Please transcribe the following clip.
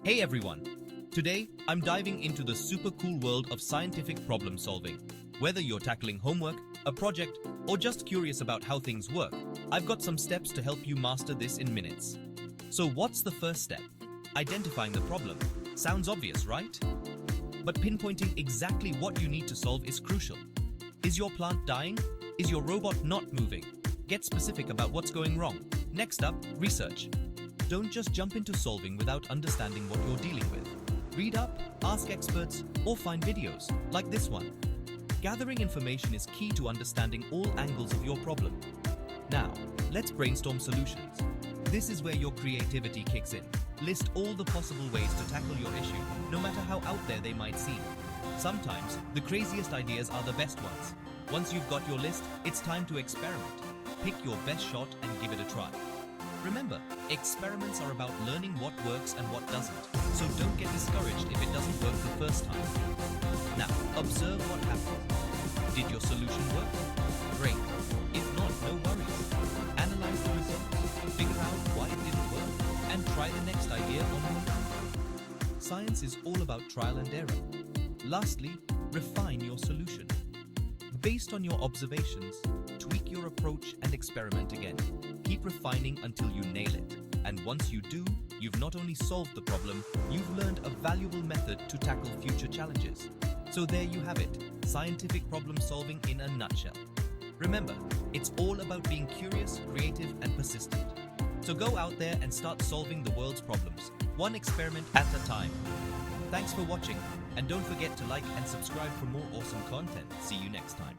Hey everyone! Today, I'm diving into the super cool world of scientific problem solving. Whether you're tackling homework, a project, or just curious about how things work, I've got some steps to help you master this in minutes. So what's the first step? Identifying the problem. Sounds obvious, right? But pinpointing exactly what you need to solve is crucial. Is your plant dying? Is your robot not moving? Get specific about what's going wrong. Next up, research. Don't just jump into solving without understanding what you're dealing with. Read up, ask experts, or find videos, like this one. Gathering information is key to understanding all angles of your problem. Now, let's brainstorm solutions. This is where your creativity kicks in. List all the possible ways to tackle your issue, no matter how out there they might seem. Sometimes, the craziest ideas are the best ones. Once you've got your list, it's time to experiment. Pick your best shot and give it a try. Remember, experiments are about learning what works and what doesn't, so don't get discouraged if it doesn't work the first time. Now, observe what happens. Did your solution work? Great. If not, no worries. Analyze the results, figure out why it didn't work, and try the next idea on your own. Science is all about trial and error. Lastly, refine your solution. Based on your observations, tweak your approach and experiment again. Keep refining until you nail it. And once you do, you've not only solved the problem, you've learned a valuable method to tackle future challenges. So there you have it, scientific problem solving in a nutshell. Remember, it's all about being curious, creative, and persistent. So go out there and start solving the world's problems, one experiment at a time. Thanks for watching, and don't forget to like and subscribe for more awesome content. See you next time.